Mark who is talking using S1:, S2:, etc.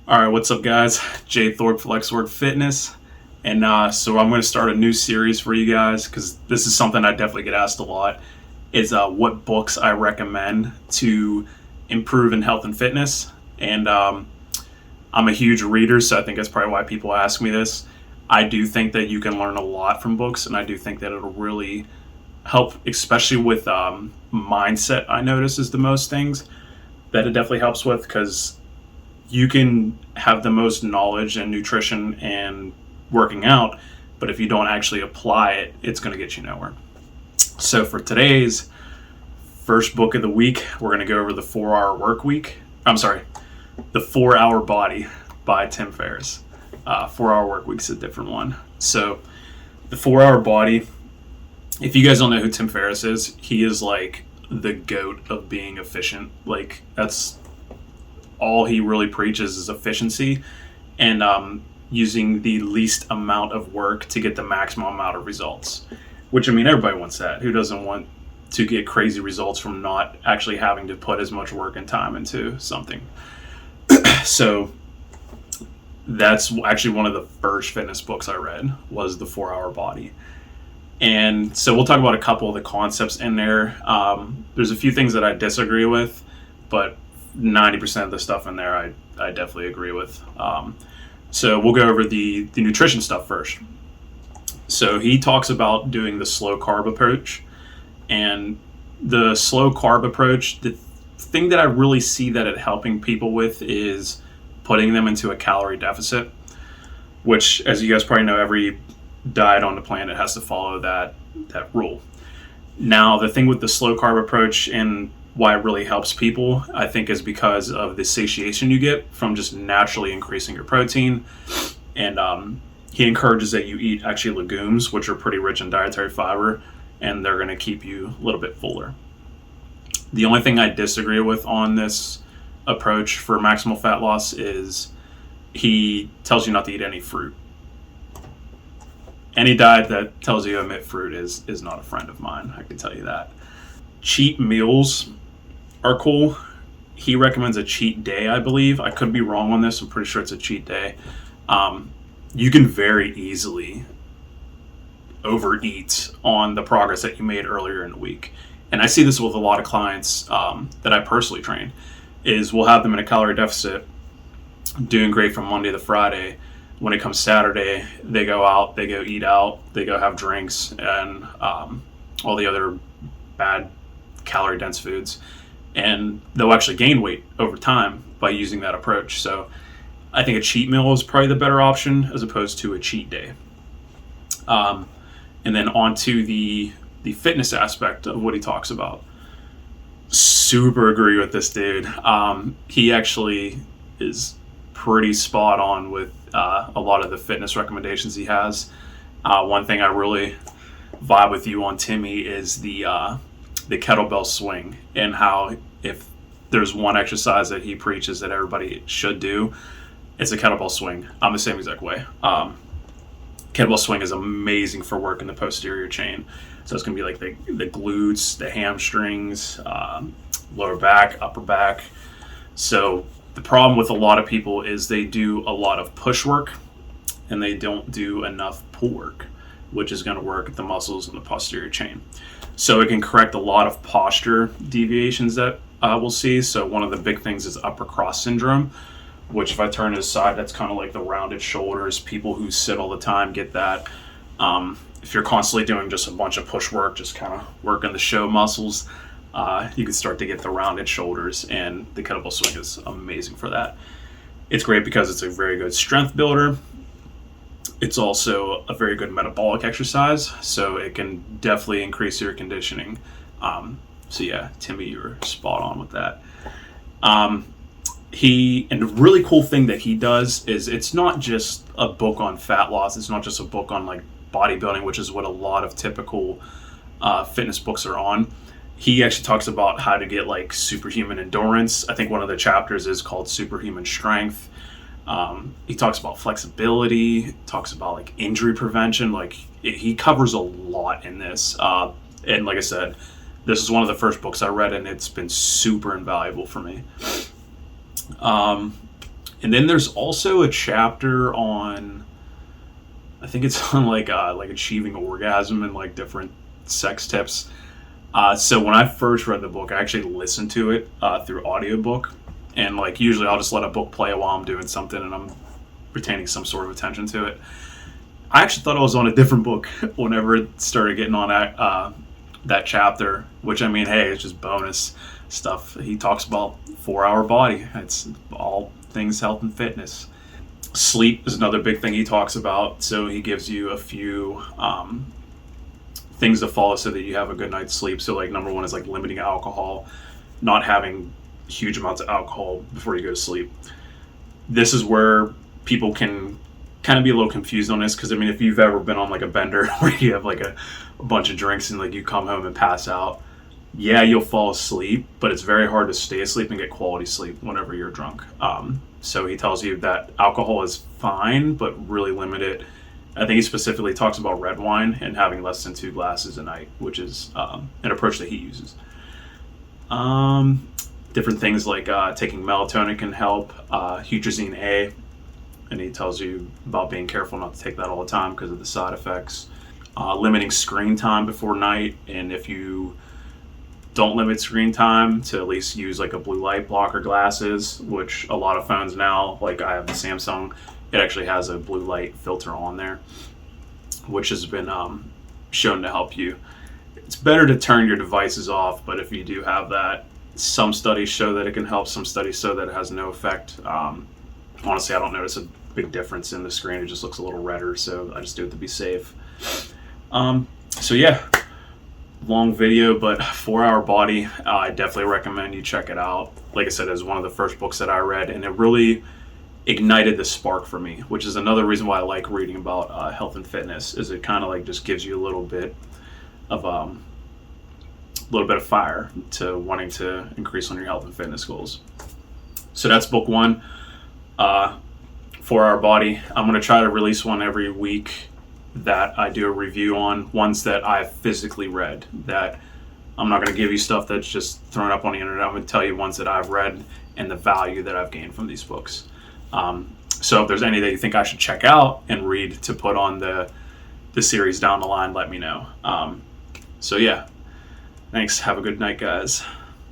S1: All right, what's up, guys? Jay Thorpe, Flexword Fitness, and so I'm going to start a new series for you guys because this is something I definitely get asked a lot. Is what books I recommend to improve in health and fitness, and I'm a huge reader, so I think that's probably why people ask me this. I do think that you can learn a lot from books, and I do think that it'll really help, especially with mindset. I notice is the most things that it definitely helps with because you can have the most knowledge in nutrition and working out, but if you don't actually apply it, it's going to get you nowhere. So for today's first book of the week, we're going to go over the 4-Hour Work Week. The 4-Hour Body by Tim Ferris. 4-Hour Work Week's a different one. So the 4-Hour Body, if you guys don't know who Tim Ferris is, he is like the GOAT of being efficient. Like that's all he really preaches is efficiency and using the least amount of work to get the maximum amount of results. Which, I mean, everybody wants that. Who doesn't want to get crazy results from not actually having to put as much work and time into something? So that's actually one of the first fitness books I read was the 4-Hour Body. And so we'll talk about a couple of the concepts in there. There's a few things that I disagree with, but 90% of the stuff in there I definitely agree with. So we'll go over the nutrition stuff first. So he talks about doing the slow carb approach. And the slow carb approach, the thing that I really see that it helping people with is putting them into a calorie deficit, which, as you guys probably know, every diet on the planet has to follow that rule. Now, the thing with the slow carb approach and why it really helps people, I think, is because of the satiation you get from just naturally increasing your protein. And he encourages that you eat actually legumes, which are pretty rich in dietary fiber, and they're going to keep you a little bit fuller. The only thing I disagree with on this approach for maximal fat loss is he tells you not to eat any fruit. Any diet that tells you to omit fruit is not a friend of mine, I can tell you that. Cheat meals are cool. He recommends a cheat day, I believe. I could be wrong on this. I'm pretty sure it's a cheat day. You can very easily overeat on the progress that you made earlier in the week. And I see this with a lot of clients that I personally train, is we'll have them in a calorie deficit, doing great from Monday to Friday. When it comes Saturday, they go out, they go eat out, they go have drinks, and all the other bad calorie-dense foods. And they'll actually gain weight over time by using that approach. So I think a cheat meal is probably the better option as opposed to a cheat day. And then on to the fitness aspect of what he talks about. Super agree with this dude. He actually is pretty spot on with a lot of the fitness recommendations he has. One thing I really vibe with you on, Timmy, is the kettlebell swing, and how if there's one exercise that he preaches that everybody should do, it's a kettlebell swing. I'm the same exact way. Kettlebell swing is amazing for working the posterior chain. So it's going to be like the glutes, the hamstrings, lower back, upper back. So the problem with a lot of people is they do a lot of push work and they don't do enough pull work, which is going to work the muscles in the posterior chain. So it can correct a lot of posture deviations that we'll see. So one of the big things is upper cross syndrome, which if I turn to the side, that's kind of like the rounded shoulders. People who sit all the time get that. If you're constantly doing just a bunch of push work, just kind of working the show muscles, you can start to get the rounded shoulders, and the kettlebell swing is amazing for that. It's great because it's a very good strength builder. It's also a very good metabolic exercise, so it can definitely increase your conditioning. So yeah, Timmy, you're spot on with that. And the really cool thing that he does is it's not just a book on fat loss. It's not just a book on like bodybuilding, which is what a lot of typical fitness books are on. He actually talks about how to get like superhuman endurance. I think one of the chapters is called Superhuman Strength. He talks about flexibility, talks about like injury prevention. Like he covers a lot in this. And like I said, this is one of the first books I read, and it's been super invaluable for me. And then there's also a chapter on, I think it's on like achieving orgasm and like different sex tips. So when I first read the book, I actually listened to it through audiobook. And like usually I'll just let a book play while I'm doing something and I'm retaining some sort of attention to it. I actually thought I was on a different book whenever it started getting on that chapter, which I mean, hey, it's just bonus stuff. He talks about 4-hour body. It's all things health and fitness. Sleep is another big thing he talks about. So he gives you a few things to follow so that you have a good night's sleep. So like number one is like limiting alcohol, not having huge amounts of alcohol before you go to sleep. This is where people can kind of be a little confused on this, because I mean, if you've ever been on like a bender where you have like a bunch of drinks and like you come home and pass out, yeah, you'll fall asleep, but it's very hard to stay asleep and get quality sleep whenever you're drunk. So he tells you that alcohol is fine, but really limit it. I think he specifically talks about red wine and having less than 2 glasses a night, which is an approach that he uses. Different things like taking melatonin can help, hutrazine A, and he tells you about being careful not to take that all the time because of the side effects. Limiting screen time before night, and if you don't limit screen time, to at least use like a blue light blocker glasses, which a lot of phones now, like I have the Samsung, it actually has a blue light filter on there, which has been shown to help you. It's better to turn your devices off, but if you do have that, some studies show that it can help, some studies show that it has no effect. Honestly, I don't notice a big difference in the screen. It just looks a little redder, so I just do it to be safe. So yeah, long video, but 4-hour body, I definitely recommend you check it out. Like I said, it was one of the first books that I read, and it really ignited the spark for me, which is another reason why I like reading about health and fitness, is it kind of like just gives you a little bit of fire to wanting to increase on your health and fitness goals. So that's book 1, 4-hour body. I'm going to try to release one every week that I do a review on, ones that I've physically read. That I'm not going to give you stuff that's just thrown up on the internet. I'm going to tell you ones that I've read and the value that I've gained from these books. So if there's any that you think I should check out and read to put on the series down the line, let me know. So yeah, thanks. Have a good night, guys.